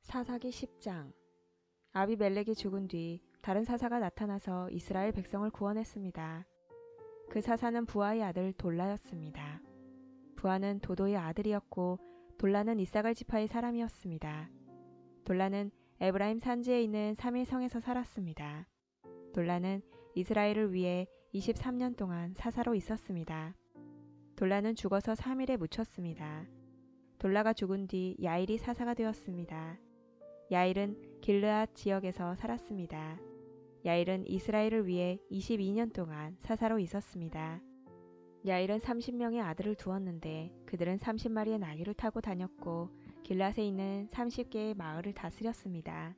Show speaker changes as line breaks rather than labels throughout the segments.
사사기 10장. 아비멜렉이 죽은 뒤 다른 사사가 나타나서 이스라엘 백성을 구원했습니다. 그 사사는 부하의 아들 돌라였습니다. 부하는 도도의 아들이었고 돌라는 이사갈 지파의 사람이었습니다. 돌라는 에브라임 산지에 있는 삼일성에서 살았습니다. 돌라는 이스라엘을 위해 23년 동안 사사로 있었습니다. 돌라는 죽어서 3일에 묻혔습니다. 돌라가 죽은 뒤 야일이 사사가 되었습니다. 야일은 길르앗 지역에서 살았습니다. 야일은 이스라엘을 위해 22년 동안 사사로 있었습니다. 야일은 30명의 아들을 두었는데 그들은 30마리의 나귀를 타고 다녔고 길앗에 있는 30개의 마을을 다스렸습니다.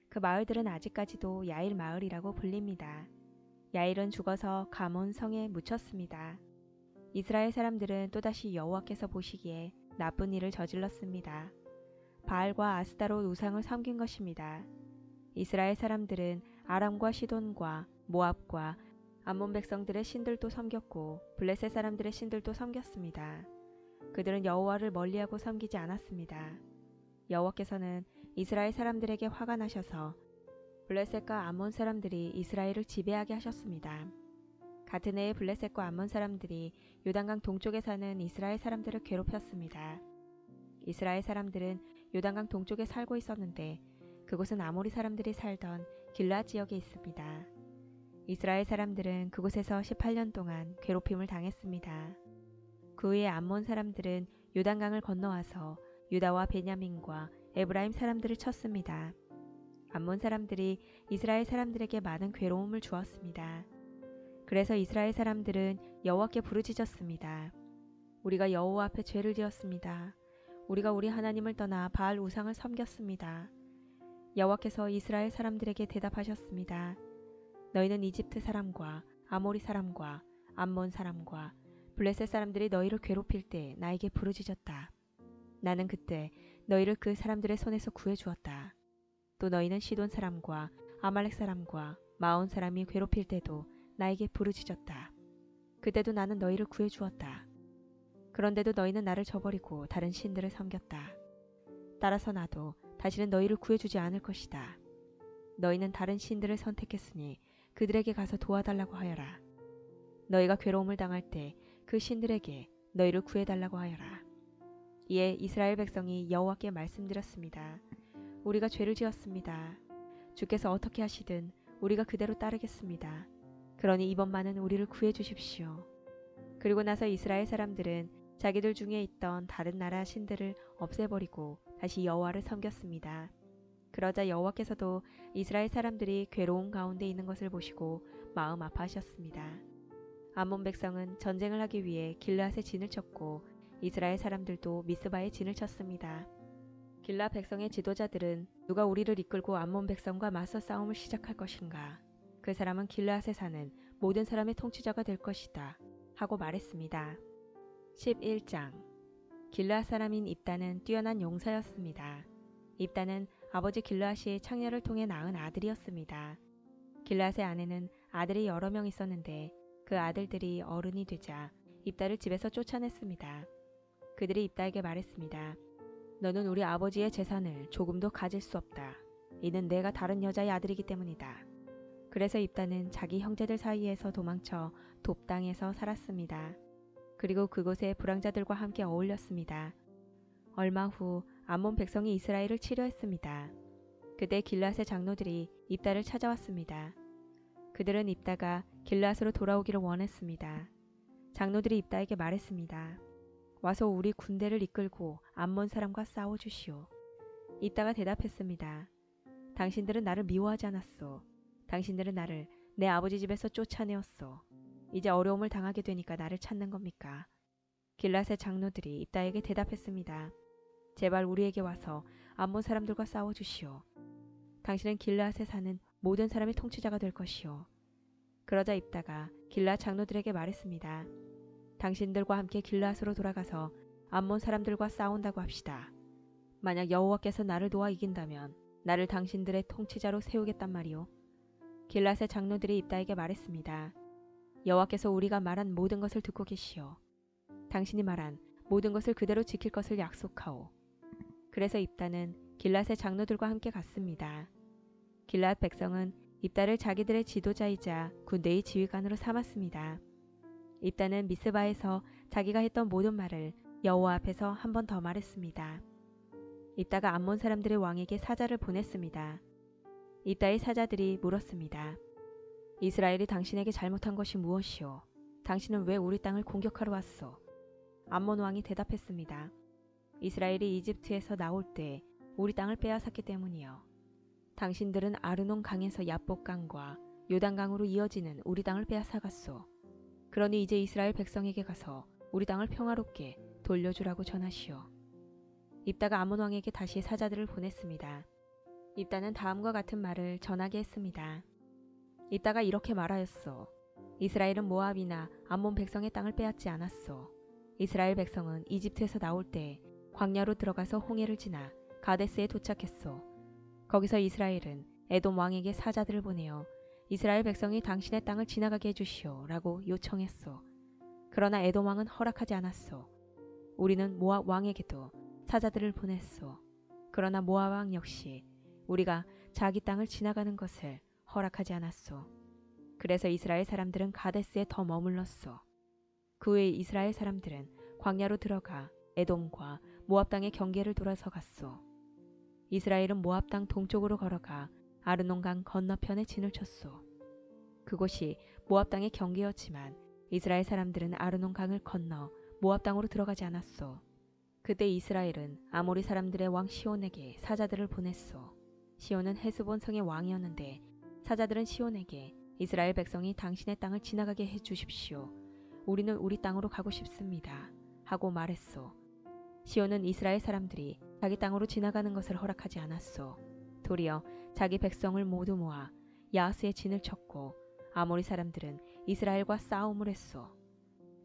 그 마을들은 아직까지도 야일 마을이라고 불립니다. 야일은 죽어서 가몬 성에 묻혔습니다. 이스라엘 사람들은 또다시 여호와께서 보시기에 나쁜 일을 저질렀습니다. 바알과 아스타롯 우상을 섬긴 것입니다. 이스라엘 사람들은 아람과 시돈과 모압과 암몬 백성들의 신들도 섬겼고 블레셋 사람들의 신들도 섬겼습니다. 그들은 여호와를 멀리하고 섬기지 않았습니다. 여호와께서는 이스라엘 사람들에게 화가 나셔서 블레셋과 암몬 사람들이 이스라엘을 지배하게 하셨습니다. 같은 해에 블레셋과 암몬 사람들이 요단강 동쪽에 사는 이스라엘 사람들을 괴롭혔습니다. 이스라엘 사람들은 요단강 동쪽에 살고 있었는데 그곳은 아모리 사람들이 살던 길르앗 지역에 있습니다. 이스라엘 사람들은 그곳에서 18년 동안 괴롭힘을 당했습니다. 그 후에 암몬 사람들은 요단강을 건너와서 유다와 베냐민과 에브라임 사람들을 쳤습니다. 암몬 사람들이 이스라엘 사람들에게 많은 괴로움을 주었습니다. 그래서 이스라엘 사람들은 여호와께 부르짖었습니다. 우리가 여호와 앞에 죄를 지었습니다. 우리가 우리 하나님을 떠나 바알 우상을 섬겼습니다. 여호와께서 이스라엘 사람들에게 대답하셨습니다. 너희는 이집트 사람과 아모리 사람과 암몬 사람과 블레셋 사람들이 너희를 괴롭힐 때 나에게 부르짖었다. 나는 그때 너희를 그 사람들의 손에서 구해주었다. 또 너희는 시돈 사람과 아말렉 사람과 마온 사람이 괴롭힐 때도 나에게 부르짖었다. 그때도 나는 너희를 구해주었다. 그런데도 너희는 나를 저버리고 다른 신들을 섬겼다. 따라서 나도 다시는 너희를 구해주지 않을 것이다. 너희는 다른 신들을 선택했으니 그들에게 가서 도와달라고 하여라. 너희가 괴로움을 당할 때 그 신들에게 너희를 구해달라고 하여라. 이에 이스라엘 백성이 여호와께 말씀드렸습니다. 우리가 죄를 지었습니다. 주께서 어떻게 하시든 우리가 그대로 따르겠습니다. 그러니 이번만은 우리를 구해주십시오. 그리고 나서 이스라엘 사람들은 자기들 중에 있던 다른 나라 신들을 없애버리고 다시 여호와를 섬겼습니다. 그러자 여호와께서도 이스라엘 사람들이 괴로움 가운데 있는 것을 보시고 마음 아파하셨습니다. 암몬 백성은 전쟁을 하기 위해 길르앗에 진을 쳤고 이스라엘 사람들도 미스바에 진을 쳤습니다. 길르앗 백성의 지도자들은 누가 우리를 이끌고 암몬 백성과 맞서 싸움을 시작할 것인가? 그 사람은 길르앗에 사는 모든 사람의 통치자가 될 것이다 하고 말했습니다. 11장. 길르앗 사람인 입다는 뛰어난 용사였습니다. 입다는 아버지 길르앗이 창녀를 통해 낳은 아들이었습니다. 길르앗의 아내는 아들이 여러 명 있었는데 그 아들들이 어른이 되자 입다를 집에서 쫓아냈습니다. 그들이 입다에게 말했습니다. 너는 우리 아버지의 재산을 조금도 가질 수 없다. 이는 내가 다른 여자의 아들이기 때문이다. 그래서 입다는 자기 형제들 사이에서 도망쳐 돕 땅에서 살았습니다. 그리고 그곳에 불황자들과 함께 어울렸습니다. 얼마 후 암몬 백성이 이스라엘을 치료했습니다. 그때 길르앗의 장로들이 입다를 찾아왔습니다. 그들은 입다가 길르앗으로 돌아오기를 원했습니다. 장로들이 입다에게 말했습니다. 와서 우리 군대를 이끌고 암몬 사람과 싸워주시오. 입다가 대답했습니다. 당신들은 나를 미워하지 않았소. 당신들은 나를 내 아버지 집에서 쫓아내었소. 이제 어려움을 당하게 되니까 나를 찾는 겁니까? 길앗의 장로들이 입다에게 대답했습니다. 제발 우리에게 와서 암몬 사람들과 싸워주시오. 당신은 길앗에 사는 모든 사람의 통치자가 될 것이오. 그러자 입다가 길앗 장로들에게 말했습니다. 당신들과 함께 길앗으로 돌아가서 암몬 사람들과 싸운다고 합시다. 만약 여호와께서 나를 도와 이긴다면 나를 당신들의 통치자로 세우겠단 말이오. 길앗의 장로들이 입다에게 말했습니다. 여호와께서 우리가 말한 모든 것을 듣고 계시오. 당신이 말한 모든 것을 그대로 지킬 것을 약속하오. 그래서 입다는 길앗의 장로들과 함께 갔습니다. 길앗 백성은 입다를 자기들의 지도자이자 군대의 지휘관으로 삼았습니다. 입다는 미스바에서 자기가 했던 모든 말을 여호와 앞에서 한 번 더 말했습니다. 입다가 암몬 사람들의 왕에게 사자를 보냈습니다. 입다의 사자들이 물었습니다. 이스라엘이 당신에게 잘못한 것이 무엇이오? 당신은 왜 우리 땅을 공격하러 왔소? 암몬 왕이 대답했습니다. 이스라엘이 이집트에서 나올 때 우리 땅을 빼앗았기 때문이요. 당신들은 아르논 강에서 야복강과 요단강으로 이어지는 우리 땅을 빼앗아갔소. 그러니 이제 이스라엘 백성에게 가서 우리 땅을 평화롭게 돌려주라고 전하시오. 입다가 암몬 왕에게 다시 사자들을 보냈습니다. 입다는 다음과 같은 말을 전하게 했습니다. 입다가 이렇게 말하였소. 이스라엘은 모압이나 암몬 백성의 땅을 빼앗지 않았소. 이스라엘 백성은 이집트에서 나올 때 광야로 들어가서 홍해를 지나 가데스에 도착했소. 거기서 이스라엘은 에돔 왕에게 사자들을 보내어 이스라엘 백성이 당신의 땅을 지나가게 해주시오 라고 요청했소. 그러나 에돔 왕은 허락하지 않았소. 우리는 모압 왕에게도 사자들을 보냈소. 그러나 모압 왕 역시 우리가 자기 땅을 지나가는 것을 허락하지 않았소. 그래서 이스라엘 사람들은 가데스에 더 머물렀소. 그 후에 이스라엘 사람들은 광야로 들어가 에돔과 모압 땅의 경계를 돌아서 갔소. 이스라엘은 모압 땅 동쪽으로 걸어가 아르논강 건너편에 진을 쳤소. 그곳이 모압 땅의 경계였지만 이스라엘 사람들은 아르논강을 건너 모압 땅으로 들어가지 않았소. 그때 이스라엘은 아모리 사람들의 왕 시온에게 사자들을 보냈소. 시온은 헤스본 성의 왕이었는데 사자들은 시온에게 이스라엘 백성이 당신의 땅을 지나가게 해 주십시오. 우리는 우리 땅으로 가고 싶습니다. 하고 말했소. 시온은 이스라엘 사람들이 자기 땅으로 지나가는 것을 허락하지 않았소. 도리어 자기 백성을 모두 모아 야하스에 진을 쳤고 아모리 사람들은 이스라엘과 싸움을 했소.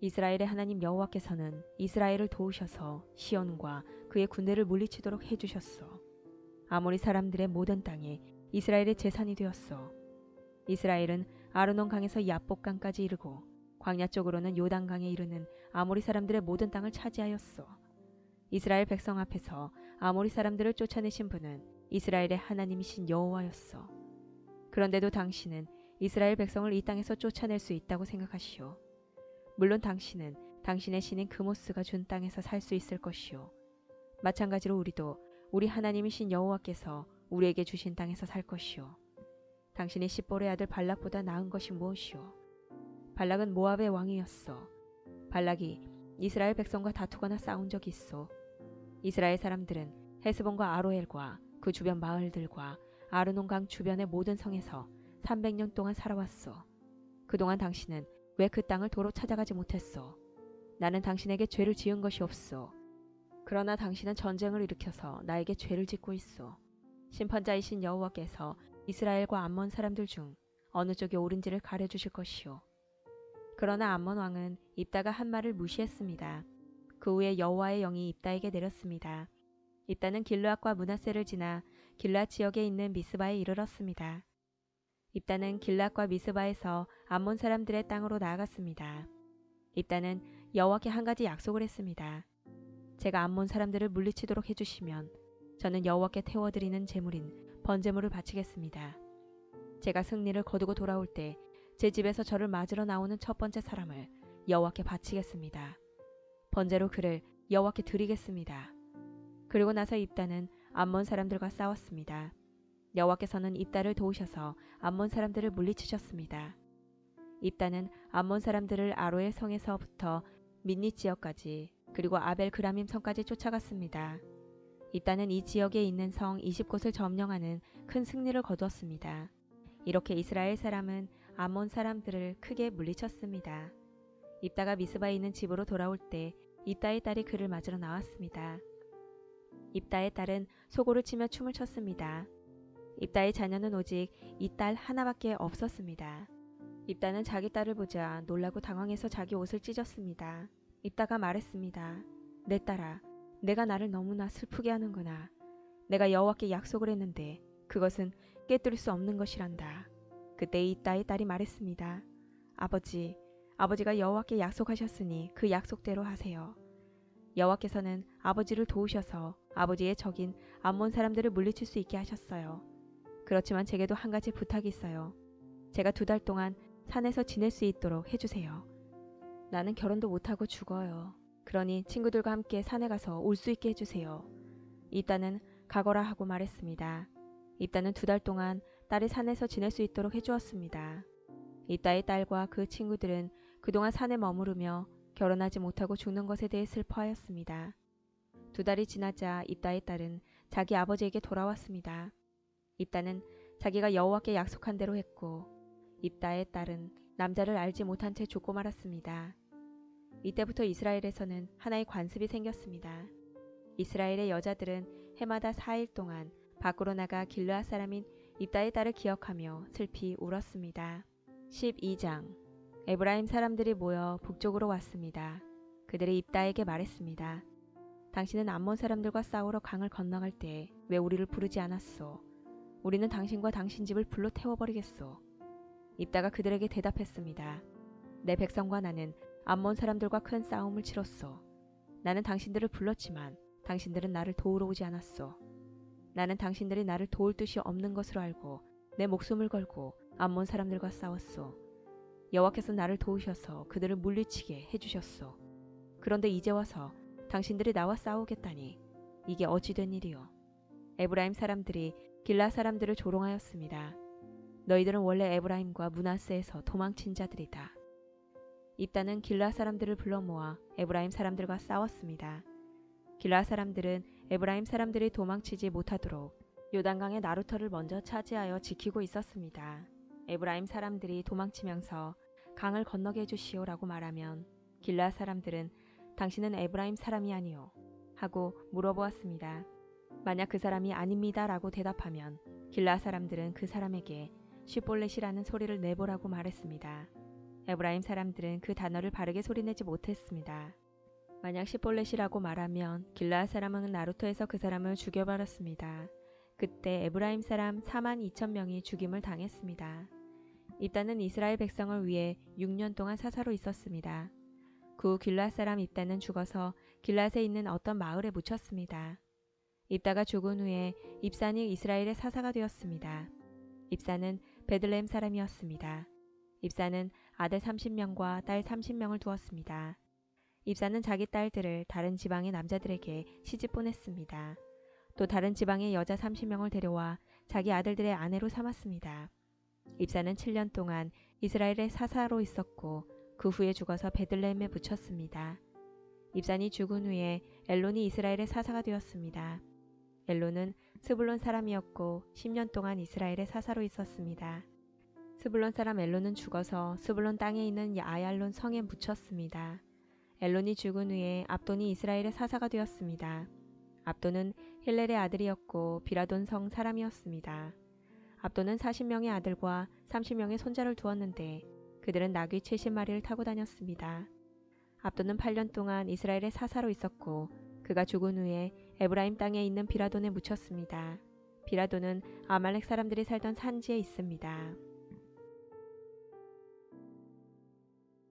이스라엘의 하나님 여호와께서는 이스라엘을 도우셔서 시온과 그의 군대를 물리치도록 해주셨소. 아모리 사람들의 모든 땅이 이스라엘의 재산이 되었소. 이스라엘은 아르논 강에서 야복강까지 이르고 광야 쪽으로는 요단강에 이르는 아모리 사람들의 모든 땅을 차지하였소. 이스라엘 백성 앞에서 아모리 사람들을 쫓아내신 분은 이스라엘의 하나님이신 여호와였소. 그런데도 당신은 이스라엘 백성을 이 땅에서 쫓아낼 수 있다고 생각하시오. 물론 당신은 당신의 신인 그모스가 준 땅에서 살 수 있을 것이오. 마찬가지로 우리도 우리 하나님이신 여호와께서 우리에게 주신 땅에서 살 것이오. 당신이 십볼의 아들 발락보다 나은 것이 무엇이오? 발락은 모압의 왕이었어. 발락이 이스라엘 백성과 다투거나 싸운 적이 있어. 이스라엘 사람들은 헤스본과 아로엘과 그 주변 마을들과 아르논강 주변의 모든 성에서 300년 동안 살아왔어. 그동안 당신은 왜 그 땅을 도로 찾아가지 못했어? 나는 당신에게 죄를 지은 것이 없어. 그러나 당신은 전쟁을 일으켜서 나에게 죄를 짓고 있어. 심판자이신 여호와께서 이스라엘과 암몬 사람들 중 어느 쪽이 옳은지를 가려주실 것이오. 그러나 암몬 왕은 입다가 한 말을 무시했습니다. 그 후에 여호와의 영이 입다에게 내렸습니다. 입다는 길르앗과 므낫세를 지나 길르앗 지역에 있는 미스바에 이르렀습니다. 입다는 길르앗과 미스바에서 암몬 사람들의 땅으로 나아갔습니다. 입다는 여호와께 한 가지 약속을 했습니다. 제가 암몬 사람들을 물리치도록 해주시면 저는 여호와께 태워드리는 제물인 번제물을 바치겠습니다. 제가 승리를 거두고 돌아올 때 제 집에서 저를 맞으러 나오는 첫 번째 사람을 여호와께 바치겠습니다. 번제로 그를 여호와께 드리겠습니다. 그리고 나서 입다는 암몬 사람들과 싸웠습니다. 여호와께서는 입다를 도우셔서 암몬 사람들을 물리치셨습니다. 입다는 암몬 사람들을 아로엘 성에서부터 민닛 지역까지 그리고 아벨 그라밈 성까지 쫓아갔습니다. 입다는 이 지역에 있는 성 20곳을 점령하는 큰 승리를 거두었습니다. 이렇게 이스라엘 사람은 암몬 사람들을 크게 물리쳤습니다. 입다가 미스바에 있는 집으로 돌아올 때 입다의 딸이 그를 맞으러 나왔습니다. 입다의 딸은 소고를 치며 춤을 췄습니다. 입다의 자녀는 오직 이 딸 하나밖에 없었습니다. 입다는 자기 딸을 보자 놀라고 당황해서 자기 옷을 찢었습니다. 입다가 말했습니다. 내 딸아, 내가 나를 너무나 슬프게 하는구나. 내가 여호와께 약속을 했는데 그것은 깨뜨릴 수 없는 것이란다. 그때 입다의 딸이 말했습니다. 아버지가 여호와께 약속하셨으니 그 약속대로 하세요. 여호와께서는 아버지를 도우셔서 아버지의 적인 암몬 사람들을 물리칠 수 있게 하셨어요. 그렇지만 제게도 한 가지 부탁이 있어요. 제가 2달 동안 산에서 지낼 수 있도록 해주세요. 나는 결혼도 못하고 죽어요. 그러니 친구들과 함께 산에 가서 올 수 있게 해주세요. 입다는 가거라 하고 말했습니다. 입다는 2달 동안 딸이 산에서 지낼 수 있도록 해주었습니다. 입다의 딸과 그 친구들은 그동안 산에 머무르며 결혼하지 못하고 죽는 것에 대해 슬퍼하였습니다. 2달이 지나자 입다의 딸은 자기 아버지에게 돌아왔습니다. 입다는 자기가 여호와께 약속한 대로 했고 입다의 딸은 남자를 알지 못한 채 죽고 말았습니다. 이때부터 이스라엘에서는 하나의 관습이 생겼습니다. 이스라엘의 여자들은 해마다 4일 동안 밖으로 나가 길르앗 사람인 입다의 딸을 기억하며 슬피 울었습니다. 12장 에브라임 사람들이 모여 북쪽으로 왔습니다. 그들이 입다에게 말했습니다. 당신은 암몬 사람들과 싸우러 강을 건너갈 때 왜 우리를 부르지 않았소? 우리는 당신과 당신 집을 불로 태워버리겠소. 입다가 그들에게 대답했습니다. 내 백성과 나는 암몬 사람들과 큰 싸움을 치렀소. 나는 당신들을 불렀지만 당신들은 나를 도우러 오지 않았소. 나는 당신들이 나를 도울 뜻이 없는 것으로 알고 내 목숨을 걸고 암몬 사람들과 싸웠소. 여호와께서 나를 도우셔서 그들을 물리치게 해주셨소. 그런데 이제 와서 당신들이 나와 싸우겠다니 이게 어찌 된 일이요? 에브라임 사람들이 길라 사람들을 조롱하였습니다. 너희들은 원래 에브라임과 므낫세에서 도망친 자들이다. 입다는 길라 사람들을 불러 모아 에브라임 사람들과 싸웠습니다. 길라 사람들은 에브라임 사람들이 도망치지 못하도록 요단강의 나루터를 먼저 차지하여 지키고 있었습니다. 에브라임 사람들이 도망치면서 강을 건너게 해주시오라고 말하면 길라 사람들은 당신은 에브라임 사람이 아니오 하고 물어보았습니다. 만약 그 사람이 아닙니다 라고 대답하면 길라 사람들은 그 사람에게 시볼렛이라는 소리를 내보라고 말했습니다. 에브라임 사람들은 그 단어를 바르게 소리내지 못했습니다. 만약 시볼렛이라고 말하면 길라 사람은 나루터에서 그 사람을 죽여버렸습니다. 그때 에브라임 사람 42,000명이 죽임을 당했습니다. 입다는 이스라엘 백성을 위해 6년 동안 사사로 있었습니다. 그 후 길앗 사람 입다는 죽어서 길앗에 있는 어떤 마을에 묻혔습니다. 입다가 죽은 후에 입산이 이스라엘의 사사가 되었습니다. 입산은 베들레헴 사람이었습니다. 입산은 아들 30명과 딸 30명을 두었습니다. 입산은 자기 딸들을 다른 지방의 남자들에게 시집 보냈습니다. 또 다른 지방의 여자 30명을 데려와 자기 아들들의 아내로 삼았습니다. 입산은 7년 동안 이스라엘의 사사로 있었고 그 후에 죽어서 베들레헴에 묻혔습니다. 입산이 죽은 후에 엘론이 이스라엘의 사사가 되었습니다. 엘론은 스불론 사람이었고 10년 동안 이스라엘의 사사로 있었습니다. 스불론 사람 엘론은 죽어서 스불론 땅에 있는 아얄론 성에 묻혔습니다. 엘론이 죽은 후에 압돈이 이스라엘의 사사가 되었습니다. 압돈은 힐렐의 아들이었고 비라돈 성 사람이었습니다. 압돈은 40명의 아들과 30명의 손자를 두었는데 그들은 나귀 70마리를 타고 다녔습니다. 압돈은 8년 동안 이스라엘의 사사로 있었고 그가 죽은 후에 에브라임 땅에 있는 비라돈에 묻혔습니다. 비라돈은 아말렉 사람들이 살던 산지에 있습니다.